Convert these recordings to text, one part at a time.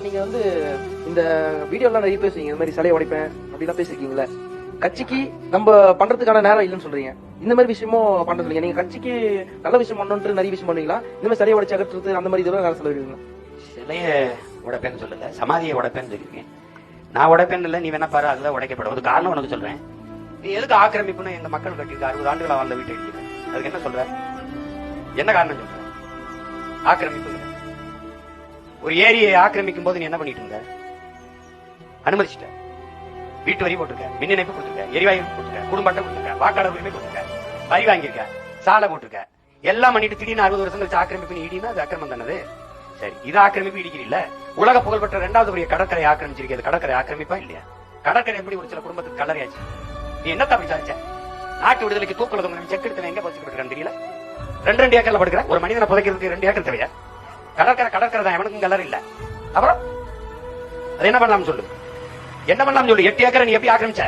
நீங்க வந்து இந்த வீடியோலாம் நிறைய பேசுவீங்க, இந்த மாதிரி சிலையை உடைப்பேன் அப்படிலாம் பேசிருக்கீங்களா? கட்சிக்கு நம்ம பண்றதுக்கான நேரம் இல்லைன்னு சொல்றீங்க. இந்த மாதிரி விஷயமும் பண்ண சொல்லுங்க. நீங்க கட்சிக்கு நல்ல விஷயம் பண்ணணும்னு நிறைய விஷயம் பண்ணுவீங்களா? இந்த மாதிரி சிலையை உடைச்சு அகற்றுறது அந்த மாதிரி இதெல்லாம் நேரம் சொல்லுவீங்க. சிலையை உடைப்பேன்னு சொல்லல, சமாதியை உடைப்பேன்னு சொல்லிருக்கேன். நான் உடைப்பேன்னு இல்லை, நீ வேணா பாரு, அதுதான் உடைக்கப்படும். ஒரு காரணம் உனக்கு சொல்றேன். நீ எதுக்கு ஆக்கிரமிப்புன்னு இந்த மக்கள் கட்டிருக்க 60 ஆண்டுகளா வாழ்ந்த வீட்டை அடிக்கிற? அதுக்கு என்ன சொல்ற? என்ன காரணம் சொல்ற? ஆக்கிரமிப்பு. ஒரு ஏரியை ஆக்கிரமிக்கும் போது நீ என்ன பண்ணிட்டு இருந்த? அனுமதிச்சிட்ட. வீட்டு வரி போட்டிருக்க, மின் இணைப்பு கொடுத்துருக்க, எரிவாயு கொடுத்துருக்க, குடும்ப அட்டை கொடுத்துருக்க, வாக்காளர் உரிமை கொடுத்துருக்க, வரி வாங்கியிருக்க, சாலை போட்டிருக்க, எல்லாம் பண்ணிட்டு திடீர்னு 60 வருஷம் கழிச்சு ஆக்கிரமிப்பு இடினா அது அக்கிரமம் தானது. சரி, இது ஆக்கிரமிப்பு இடிக்கிறீல்ல. உலக புகழ்பெற்ற 2வது பெரிய கடற்கரை ஆக்கிரமிச்சிருக்கிறது. கடற்கரை ஆக்கிரமிப்பா இல்லையா? கடற்கரை எப்படி ஒரு சில குடும்பத்துக்கு கல்லறையாச்சு? நீ என்ன தப்பி சாதிச்ச? நாட்டு விடுதலைக்கு தூக்குல செக் எடுத்து எங்க பசிக்கப்பட்டிருக்கான்னு தெரியல. 2 ஏக்கர்ல படுக்கிற ஒரு மனிதனை புதைக்கிறதுக்கு 2 ஏக்கர் தேவையா? கடற்கரை தான், எவனுக்கும் கல்லறை இல்ல. அப்புறம் அது என்ன பண்ணலாம் சொல்லு? என்ன பண்ணலாம் சொல்லு? 8 ஏக்கரை நீ எப்படி ஆக்கிரமிச்ச?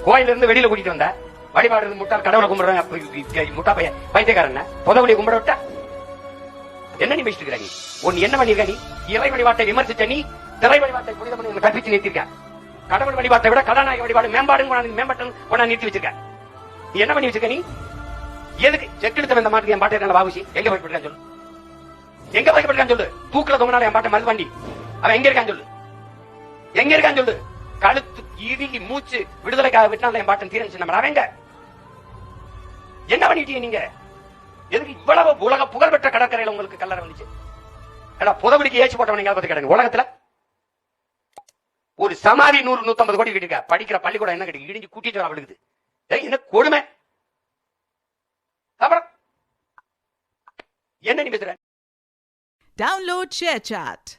கோயில இருந்து வெளியில கூட்டிட்டு வந்த, வழிபாடு முட்டாள் கடவுளை கும்பிடுறேன், முட்டா பையன் பைத்தியக்காரன் புதவழியை கும்பிட விட்ட. என்ன நீ பேசிட்டு இருக்கிற? நீ ஒன்னு என்ன பண்ணிருக்க? நீ இறை வழிபாட்டை விமர்சிச்ச, நீ திரை வழிபாட்டை புனிதம் கற்பிச்சு நிறுத்திருக்க. கடவுள் வழிபாட்டை விட கதாநாயக வழிபாடு மேம்பாடு நிறுத்தி வச்சிருக்க. நீ என்ன பண்ணி வச்சிருக்க? நீ எதுக்கு செக்கெடுத்த இந்த மாட்டுக்கு என் பாட்டு இருக்க? பாபுசி எங்க போய்பட்டிருக்கான்னு சொல்லு. எங்க போய்பட்டிருக்கான்னு சொல்லு. தூக்குல தொங்கினால என் பாட்டை மறுபாண்டி அவன் எங்க இருக்கான்னு சொல்லு. எங்க இருக்கான்னு சொல்லு. கழுத்து இறுகி மூச்சு விடுதலைக்காக விட்டால என் பாட்டன் தீரன் நம்ம அவங்க என்ன பண்ணிட்டீங்க நீங்க? எதுக்கு இவ்வளவு உலக புகழ்பெற்ற கடற்கரையில உங்களுக்கு கல்லறை வந்துச்சு? புதவடிக்கு ஏச்சு போட்டவன் பத்தி கிடக்கு உலகத்துல. ஒரு சமாதி 100-150 கோடி கிட்ட படிக்கிற பள்ளிக்கூடம் என்ன கிடைக்கும்? இடிஞ்சு கூட்டிட்டு வர விழுகுது. என்ன கொடுமை! அப்புறம் என்ன நீ பேசுற? Download ShareChat.